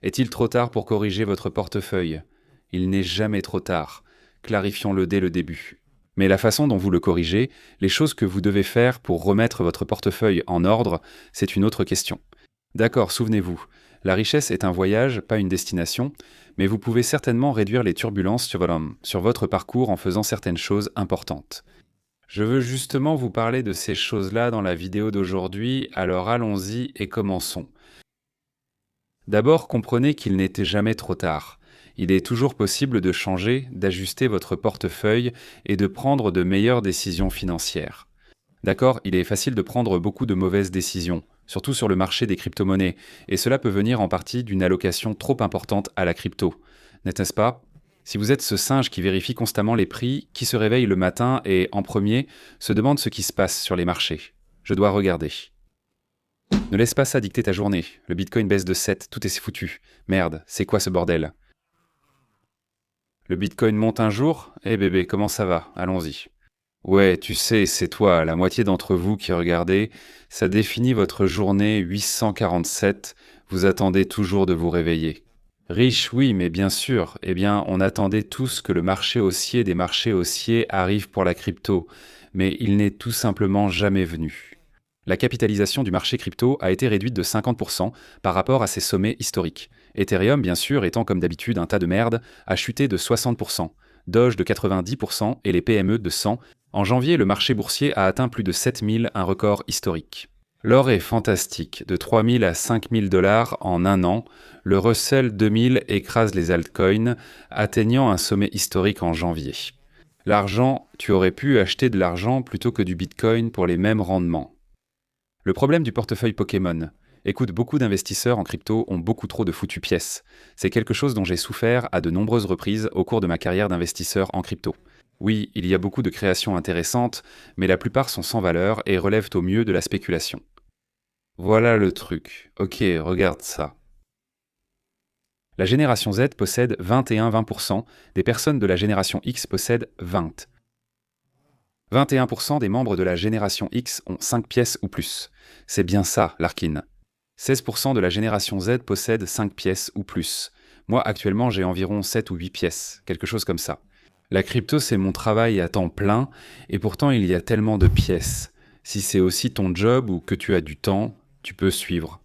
Est-il trop tard pour corriger votre portefeuille? Il n'est jamais trop tard. Clarifions-le dès le début. Mais la façon dont vous le corrigez, les choses que vous devez faire pour remettre votre portefeuille en ordre, c'est une autre question. D'accord, souvenez-vous, la richesse est un voyage, pas une destination, mais vous pouvez certainement réduire les turbulences sur votre parcours en faisant certaines choses importantes. Je veux justement vous parler de ces choses-là dans la vidéo d'aujourd'hui, alors allons-y et commençons. D'abord, comprenez qu'il n'était jamais trop tard. Il est toujours possible de changer, d'ajuster votre portefeuille et de prendre de meilleures décisions financières. D'accord, il est facile de prendre beaucoup de mauvaises décisions, surtout sur le marché des crypto-monnaies, et cela peut venir en partie d'une allocation trop importante à la crypto. N'est-ce pas? Si vous êtes ce singe qui vérifie constamment les prix, qui se réveille le matin et, en premier, se demande ce qui se passe sur les marchés. Je dois regarder. Ne laisse pas ça dicter ta journée. Le Bitcoin baisse de 7, tout est foutu. Merde, c'est quoi ce bordel? Le Bitcoin monte un jour? Eh bébé, comment ça va? Allons-y. Ouais, tu sais, c'est toi, la moitié d'entre vous qui regardez, ça définit votre journée 847, vous attendez toujours de vous réveiller. Riche, oui, mais bien sûr, eh bien, on attendait tous que le marché haussier des marchés haussiers arrive pour la crypto, mais il n'est tout simplement jamais venu. La capitalisation du marché crypto a été réduite de 50% par rapport à ses sommets historiques. Ethereum, bien sûr, étant comme d'habitude un tas de merde, a chuté de 60%, Doge de 90% et les PME de 100%. En janvier, le marché boursier a atteint plus de 7000, un record historique. L'or est fantastique, de 3000 à 5000 dollars en un an. Le Russell 2000 écrase les altcoins, atteignant un sommet historique en janvier. L'argent, tu aurais pu acheter de l'argent plutôt que du Bitcoin pour les mêmes rendements. Le problème du portefeuille Pokémon. Écoute, beaucoup d'investisseurs en crypto ont beaucoup trop de foutues pièces. C'est quelque chose dont j'ai souffert à de nombreuses reprises au cours de ma carrière d'investisseur en crypto. Oui, il y a beaucoup de créations intéressantes, mais la plupart sont sans valeur et relèvent au mieux de la spéculation. Voilà le truc. Ok, regarde ça. La génération Z possède 21-20%, des personnes de la génération X possèdent 20. 21% des membres de la génération X ont 5 pièces ou plus. C'est bien ça, Larkin. 16% de la génération Z possède 5 pièces ou plus. Moi, actuellement, j'ai environ 7 ou 8 pièces, quelque chose comme ça. La crypto, c'est mon travail à temps plein, et pourtant il y a tellement de pièces. Si c'est aussi ton job ou que tu as du temps, tu peux suivre.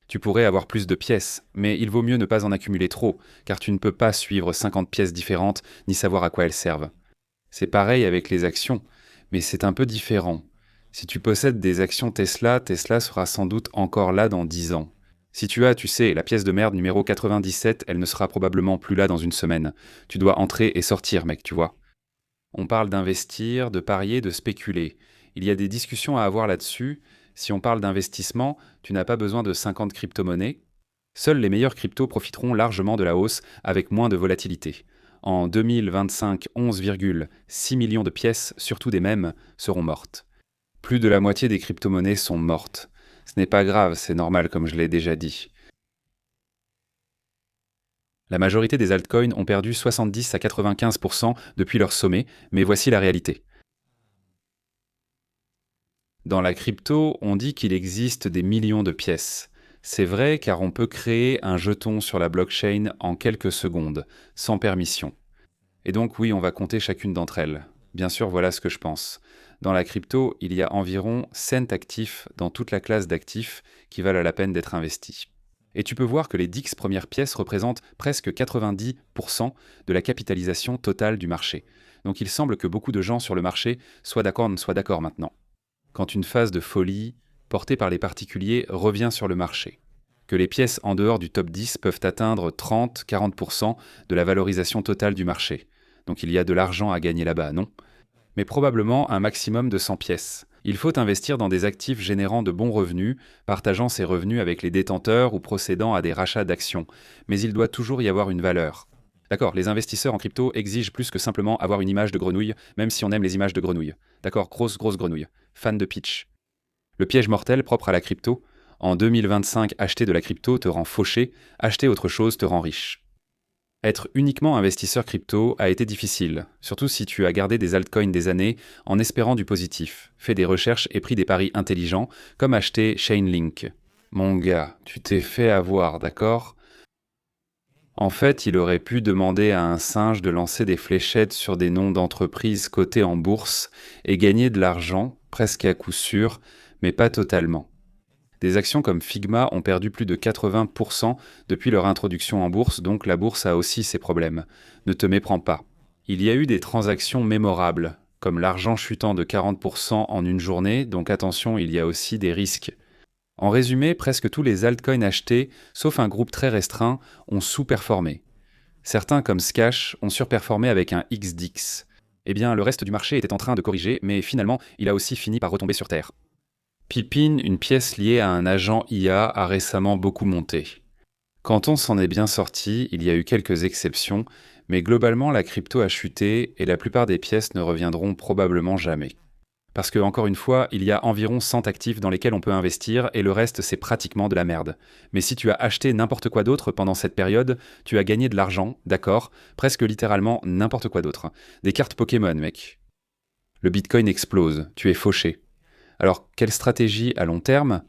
Tu pourrais avoir plus de pièces, mais il vaut mieux ne pas en accumuler trop, car tu ne peux pas suivre 50 pièces différentes ni savoir à quoi elles servent. C'est pareil avec les actions, mais c'est un peu différent. Si tu possèdes des actions Tesla, Tesla sera sans doute encore là dans 10 ans. Si tu as, tu sais, la pièce de merde numéro 97, elle ne sera probablement plus là dans une semaine. Tu dois entrer et sortir, mec, tu vois. On parle d'investir, de parier, de spéculer. Il y a des discussions à avoir là-dessus. Si on parle d'investissement, tu n'as pas besoin de 50 crypto-monnaies. Seuls les meilleurs cryptos profiteront largement de la hausse avec moins de volatilité. En 2025, 11,6 millions de pièces, surtout des mèmes, seront mortes. Plus de la moitié des crypto-monnaies sont mortes. Ce n'est pas grave, c'est normal comme je l'ai déjà dit. La majorité des altcoins ont perdu 70 à 95% depuis leur sommet, mais voici la réalité. Dans la crypto, on dit qu'il existe des millions de pièces. C'est vrai car on peut créer un jeton sur la blockchain en quelques secondes, sans permission. Et donc oui, on va compter chacune d'entre elles. Bien sûr, voilà ce que je pense. Dans la crypto, il y a environ 100 actifs dans toute la classe d'actifs qui valent la peine d'être investis. Et tu peux voir que les 10 premières pièces représentent presque 90% de la capitalisation totale du marché. Donc il semble que beaucoup de gens sur le marché soient d'accord ou ne soient d'accord maintenant. Quand une phase de folie, portée par les particuliers, revient sur le marché. Que les pièces en dehors du top 10 peuvent atteindre 30-40% de la valorisation totale du marché. Donc il y a de l'argent à gagner là-bas, non ? Mais probablement un maximum de 100 pièces. Il faut investir dans des actifs générant de bons revenus, partageant ces revenus avec les détenteurs ou procédant à des rachats d'actions. Mais il doit toujours y avoir une valeur. D'accord, les investisseurs en crypto exigent plus que simplement avoir une image de grenouille, même si on aime les images de grenouille. D'accord, grosse grenouille. Fan de pitch. Le piège mortel propre à la crypto. En 2025, acheter de la crypto te rend fauché, acheter autre chose te rend riche. Être uniquement investisseur crypto a été difficile, surtout si tu as gardé des altcoins des années en espérant du positif, fait des recherches et pris des paris intelligents, comme acheter Chainlink. Mon gars, tu t'es fait avoir, d'accord ? En fait, il aurait pu demander à un singe de lancer des fléchettes sur des noms d'entreprises cotées en bourse et gagner de l'argent, presque à coup sûr, mais pas totalement. Des actions comme Figma ont perdu plus de 80% depuis leur introduction en bourse, donc la bourse a aussi ses problèmes. Ne te méprends pas. Il y a eu des transactions mémorables, comme l'argent chutant de 40% en une journée, donc attention, il y a aussi des risques. En résumé, presque tous les altcoins achetés, sauf un groupe très restreint, ont sous-performé. Certains, comme Scash, ont surperformé avec un XDX. Eh bien, le reste du marché était en train de corriger, mais finalement, il a aussi fini par retomber sur Terre. Pippin, une pièce liée à un agent IA, a récemment beaucoup monté. Quand on s'en est bien sorti, il y a eu quelques exceptions, mais globalement la crypto a chuté et la plupart des pièces ne reviendront probablement jamais. Parce que, encore une fois, il y a environ 100 actifs dans lesquels on peut investir et le reste c'est pratiquement de la merde. Mais si tu as acheté n'importe quoi d'autre pendant cette période, tu as gagné de l'argent, d'accord, presque littéralement n'importe quoi d'autre. Des cartes Pokémon, mec. Le Bitcoin explose, tu es fauché. Alors, quelle stratégie à long terme ?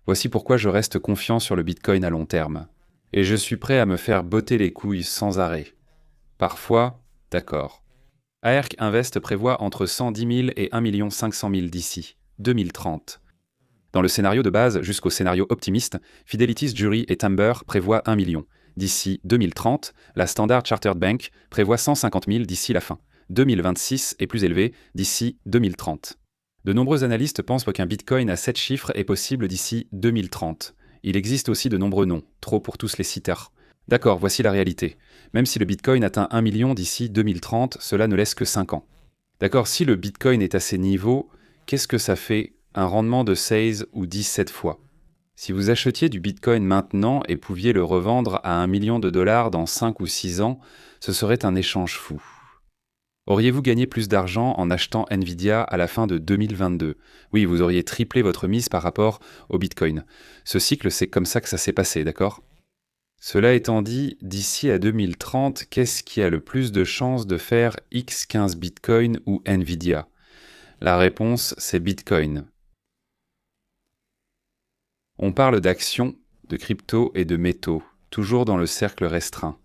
Voici pourquoi je reste confiant sur le Bitcoin à long terme. Et je suis prêt à me faire botter les couilles sans arrêt. Parfois, d'accord. ARK Invest prévoit entre 110 000 et 1 500 000 d'ici 2030. Dans le scénario de base jusqu'au scénario optimiste, Fidelity's Jury et Timber prévoient 1 million. D'ici 2030, la Standard Chartered Bank prévoit 150 000 d'ici la fin. 2026 est plus élevé, d'ici 2030. De nombreux analystes pensent qu'un Bitcoin à 7 chiffres est possible d'ici 2030. Il existe aussi de nombreux noms, trop pour tous les citer. D'accord, voici la réalité. Même si le Bitcoin atteint 1 million d'ici 2030, cela ne laisse que 5 ans. D'accord, si le Bitcoin est à ces niveaux, qu'est-ce que ça fait un rendement de 16 ou 17 fois? Si vous achetiez du Bitcoin maintenant et pouviez le revendre à 1 million de dollars dans 5 ou 6 ans, ce serait un échange fou. Auriez-vous gagné plus d'argent en achetant Nvidia à la fin de 2022? Oui, vous auriez triplé votre mise par rapport au Bitcoin. Ce cycle, c'est comme ça que ça s'est passé, d'accord? Cela étant dit, d'ici à 2030, qu'est-ce qui a le plus de chances de faire X15 Bitcoin ou Nvidia? La réponse, c'est Bitcoin. On parle d'actions, de crypto et de métaux, toujours dans le cercle restreint.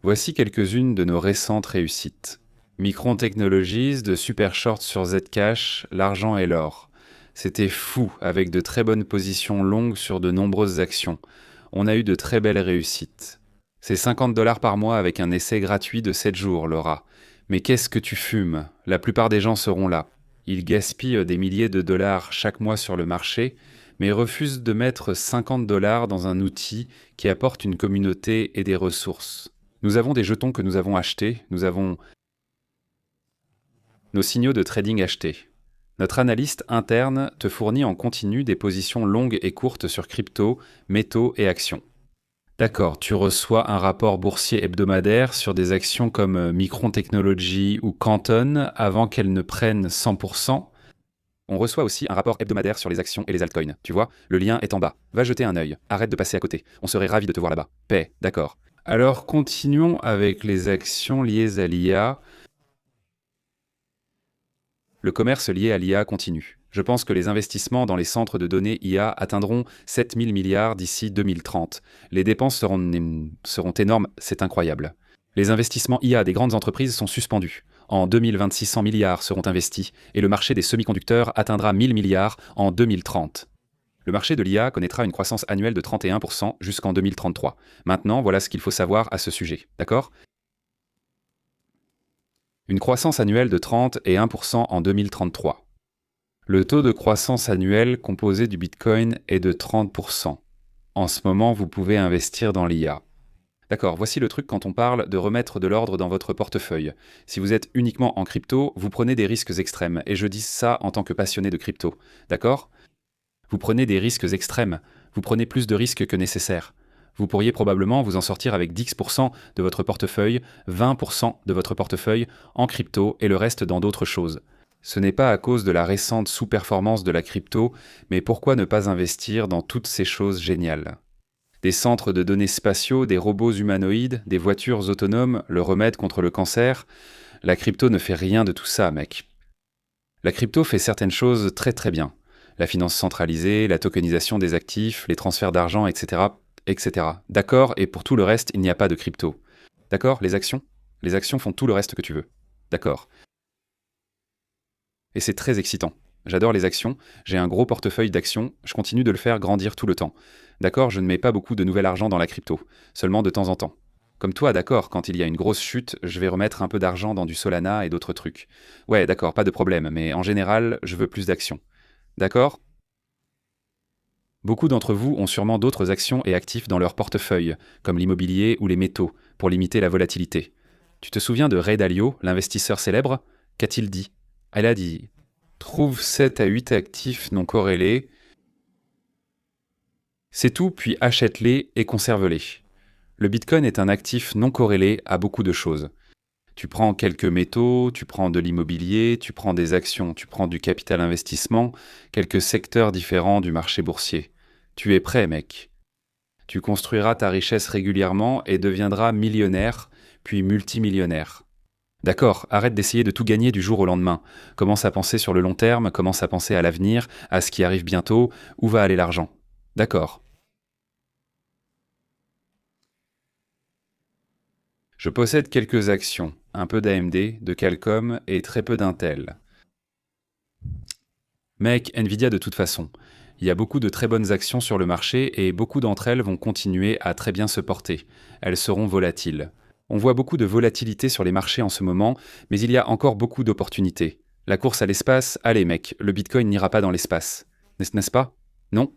Voici quelques-unes de nos récentes réussites. Micron Technologies, de super short sur Zcash, l'argent et l'or. C'était fou, avec de très bonnes positions longues sur de nombreuses actions. On a eu de très belles réussites. C'est 50 $ par mois avec un essai gratuit de 7 jours, Laura. Mais qu'est-ce que tu fumes? La plupart des gens seront là. Ils gaspillent des milliers de dollars chaque mois sur le marché, mais refusent de mettre 50 $ dans un outil qui apporte une communauté et des ressources. Nous avons des jetons que nous avons achetés, nous avons nos signaux de trading achetés. Notre analyste interne te fournit en continu des positions longues et courtes sur crypto, métaux et actions. D'accord, tu reçois un rapport boursier hebdomadaire sur des actions comme Micron Technology ou Canton avant qu'elles ne prennent 100%. On reçoit aussi un rapport hebdomadaire sur les actions et les altcoins. Tu vois, le lien est en bas. Va jeter un œil. Arrête de passer à côté. On serait ravis de te voir là-bas. Paix, d'accord. Alors continuons avec les actions liées à l'IA. Le commerce lié à l'IA continue. Je pense que les investissements dans les centres de données IA atteindront 7 000 milliards d'ici 2030. Les dépenses seront énormes, c'est incroyable. Les investissements IA des grandes entreprises sont suspendus. En 2026, 100 milliards seront investis et le marché des semi-conducteurs atteindra 1000 milliards en 2030. Le marché de l'IA connaîtra une croissance annuelle de 31% jusqu'en 2033. Maintenant, voilà ce qu'il faut savoir à ce sujet, d'accord ? Une croissance annuelle de 30 et 1% en 2033. Le taux de croissance annuel composé du Bitcoin est de 30%. En ce moment, vous pouvez investir dans l'IA. D'accord, voici le truc quand on parle de remettre de l'ordre dans votre portefeuille. Si vous êtes uniquement en crypto, vous prenez des risques extrêmes, et je dis ça en tant que passionné de crypto. D'accord ? Vous prenez des risques extrêmes, vous prenez plus de risques que nécessaire. Vous pourriez probablement vous en sortir avec 10% de votre portefeuille, 20% de votre portefeuille en crypto et le reste dans d'autres choses. Ce n'est pas à cause de la récente sous-performance de la crypto, mais pourquoi ne pas investir dans toutes ces choses géniales ? Des centres de données spatiaux, des robots humanoïdes, des voitures autonomes, le remède contre le cancer. La crypto ne fait rien de tout ça, mec. La crypto fait certaines choses très très bien. La finance centralisée, la tokenisation des actifs, les transferts d'argent, etc. etc. D'accord, et pour tout le reste, il n'y a pas de crypto. D'accord, les actions? Les actions font tout le reste que tu veux. D'accord. Et c'est très excitant. J'adore les actions, j'ai un gros portefeuille d'actions, je continue de le faire grandir tout le temps. D'accord, je ne mets pas beaucoup de nouvel argent dans la crypto, seulement de temps en temps. Comme toi, d'accord, quand il y a une grosse chute, je vais remettre un peu d'argent dans du Solana et d'autres trucs. Ouais, d'accord, pas de problème, mais en général, je veux plus d'actions. D'accord? Beaucoup d'entre vous ont sûrement d'autres actions et actifs dans leur portefeuille, comme l'immobilier ou les métaux, pour limiter la volatilité. Tu te souviens de Ray Dalio, l'investisseur célèbre? Qu'a-t-il dit? Elle a dit: trouve 7 à 8 actifs non corrélés, c'est tout, puis achète-les et conserve-les. Le Bitcoin est un actif non corrélé à beaucoup de choses. Tu prends quelques métaux, tu prends de l'immobilier, tu prends des actions, tu prends du capital investissement, quelques secteurs différents du marché boursier. Tu es prêt, mec. Tu construiras ta richesse régulièrement et deviendras millionnaire, puis multimillionnaire. D'accord, arrête d'essayer de tout gagner du jour au lendemain. Commence à penser sur le long terme, commence à penser à l'avenir, à ce qui arrive bientôt, où va aller l'argent. D'accord. Je possède quelques actions, un peu d'AMD, de Qualcomm et très peu d'Intel. Mec, Nvidia de toute façon. Il y a beaucoup de très bonnes actions sur le marché et beaucoup d'entre elles vont continuer à très bien se porter. Elles seront volatiles. On voit beaucoup de volatilité sur les marchés en ce moment, mais il y a encore beaucoup d'opportunités. La course à l'espace, allez mec, le Bitcoin n'ira pas dans l'espace. N'est-ce pas? Non?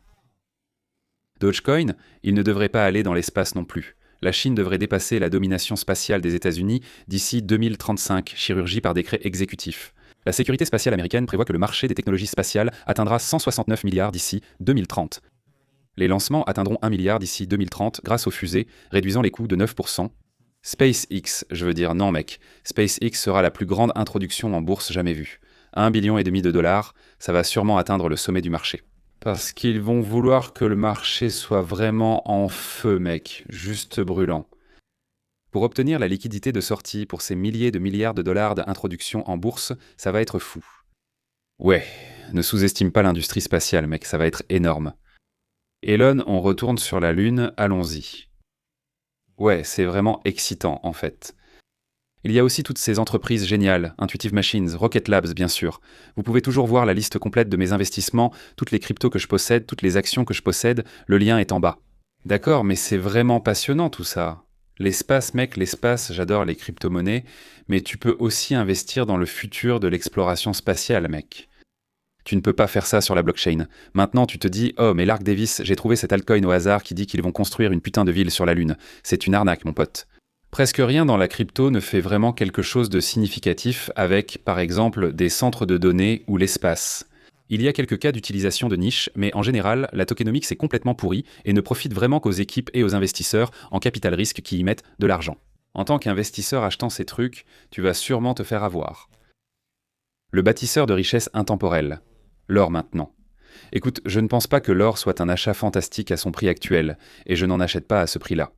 Dogecoin, il ne devrait pas aller dans l'espace non plus. La Chine devrait dépasser la domination spatiale des États-Unis d'ici 2035, chirurgie par décret exécutif. La sécurité spatiale américaine prévoit que le marché des technologies spatiales atteindra 169 milliards d'ici 2030. Les lancements atteindront 1 milliard d'ici 2030 grâce aux fusées, réduisant les coûts de 9%. SpaceX, je veux dire non mec, SpaceX sera la plus grande introduction en bourse jamais vue. 1,5 billion de dollars, ça va sûrement atteindre le sommet du marché. Parce qu'ils vont vouloir que le marché soit vraiment en feu, mec, juste brûlant. Pour obtenir la liquidité de sortie pour ces milliers de milliards de dollars d'introduction en bourse, ça va être fou. Ouais, ne sous-estime pas l'industrie spatiale, mec, ça va être énorme. Elon, on retourne sur la Lune, allons-y. Ouais, c'est vraiment excitant, en fait. Il y a aussi toutes ces entreprises géniales, Intuitive Machines, Rocket Labs bien sûr. Vous pouvez toujours voir la liste complète de mes investissements, toutes les cryptos que je possède, toutes les actions que je possède, le lien est en bas. D'accord, mais c'est vraiment passionnant tout ça. L'espace, mec, l'espace, j'adore les crypto-monnaies, mais tu peux aussi investir dans le futur de l'exploration spatiale, mec. Tu ne peux pas faire ça sur la blockchain. Maintenant, tu te dis, oh, mais l'Arc Davis, j'ai trouvé cet altcoin au hasard qui dit qu'ils vont construire une putain de ville sur la Lune. C'est une arnaque, mon pote. Presque rien dans la crypto ne fait vraiment quelque chose de significatif avec, par exemple, des centres de données ou l'espace. Il y a quelques cas d'utilisation de niche, mais en général, la tokenomics est complètement pourrie et ne profite vraiment qu'aux équipes et aux investisseurs en capital risque qui y mettent de l'argent. En tant qu'investisseur achetant ces trucs, tu vas sûrement te faire avoir. Le bâtisseur de richesse intemporelle. L'or maintenant. Écoute, je ne pense pas que l'or soit un achat fantastique à son prix actuel, et je n'en achète pas à ce prix-là.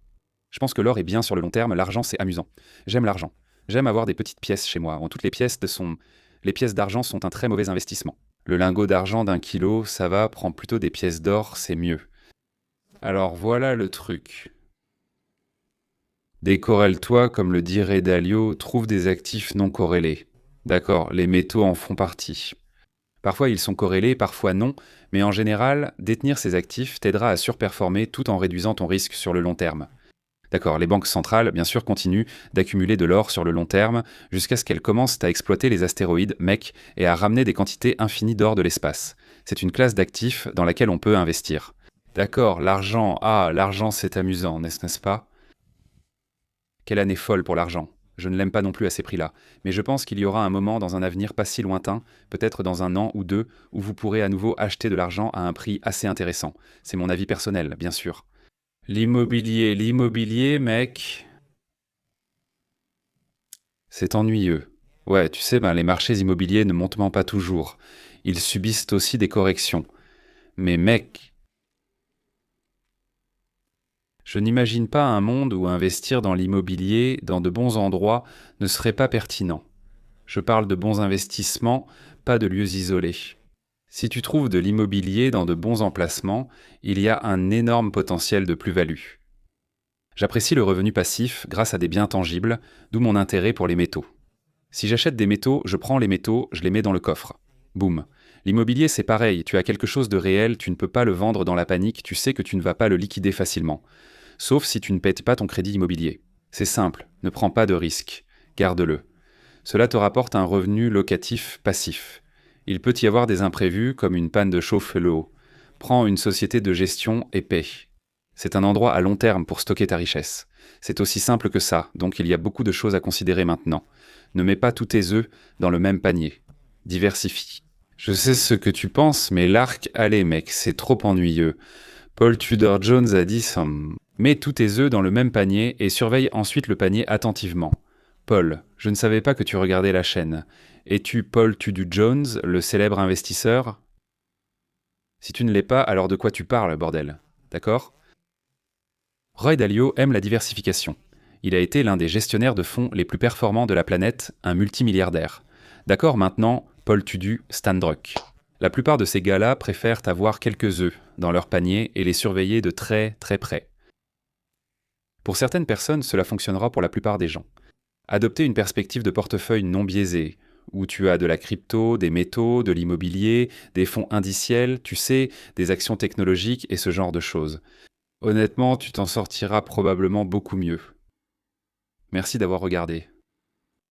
Je pense que l'or est bien sur le long terme, l'argent c'est amusant. J'aime l'argent. J'aime avoir des petites pièces chez moi. Toutes les pièces d'argent sont un très mauvais investissement. Le lingot d'argent d'1 kilo, ça va, prends plutôt des pièces d'or, c'est mieux. Alors voilà le truc. Décorrèle-toi, comme le dirait Dalio, trouve des actifs non corrélés. D'accord, les métaux en font partie. Parfois ils sont corrélés, parfois non, mais en général, détenir ces actifs t'aidera à surperformer tout en réduisant ton risque sur le long terme. D'accord, les banques centrales, bien sûr, continuent d'accumuler de l'or sur le long terme jusqu'à ce qu'elles commencent à exploiter les astéroïdes, mec, et à ramener des quantités infinies d'or de l'espace. C'est une classe d'actifs dans laquelle on peut investir. D'accord, l'argent c'est amusant, n'est-ce pas? Quelle année folle pour l'argent. Je ne l'aime pas non plus à ces prix-là, mais je pense qu'il y aura un moment dans un avenir pas si lointain, peut-être dans 1 an ou 2, où vous pourrez à nouveau acheter de l'argent à un prix assez intéressant. C'est mon avis personnel, bien sûr. L'immobilier, mec, c'est ennuyeux. Ouais, tu sais, les marchés immobiliers ne montent pas toujours. Ils subissent aussi des corrections. Mais mec, je n'imagine pas un monde où investir dans l'immobilier, dans de bons endroits, ne serait pas pertinent. Je parle de bons investissements, pas de lieux isolés. Si tu trouves de l'immobilier dans de bons emplacements, il y a un énorme potentiel de plus-value. J'apprécie le revenu passif grâce à des biens tangibles, d'où mon intérêt pour les métaux. Si j'achète des métaux, je prends les métaux, je les mets dans le coffre. Boum. L'immobilier, c'est pareil, tu as quelque chose de réel, tu ne peux pas le vendre dans la panique, tu sais que tu ne vas pas le liquider facilement. Sauf si tu ne payes pas ton crédit immobilier. C'est simple, ne prends pas de risques, garde-le. Cela te rapporte un revenu locatif passif. Il peut y avoir des imprévus, comme une panne de chauffe-eau. Prends une société de gestion et paie. C'est un endroit à long terme pour stocker ta richesse. C'est aussi simple que ça, donc il y a beaucoup de choses à considérer maintenant. Ne mets pas tous tes œufs dans le même panier. Diversifie. Je sais ce que tu penses, mais l'arc, allez mec, c'est trop ennuyeux. Paul Tudor Jones a dit ça. Mets tous tes œufs dans le même panier et surveille ensuite le panier attentivement. Paul, je ne savais pas que tu regardais la chaîne. Es-tu Paul Tudor Jones, le célèbre investisseur? Si tu ne l'es pas, alors de quoi tu parles, bordel? D'accord? Roy Dalio aime la diversification. Il a été l'un des gestionnaires de fonds les plus performants de la planète, un multimilliardaire. D'accord, maintenant, Paul Tudu, Stan Druck. La plupart de ces gars-là préfèrent avoir quelques œufs dans leur panier et les surveiller de très très près. Pour certaines personnes, cela fonctionnera pour la plupart des gens. Adopter une perspective de portefeuille non biaisée, où tu as de la crypto, des métaux, de l'immobilier, des fonds indiciels, tu sais, des actions technologiques et ce genre de choses. Honnêtement, tu t'en sortiras probablement beaucoup mieux. Merci d'avoir regardé.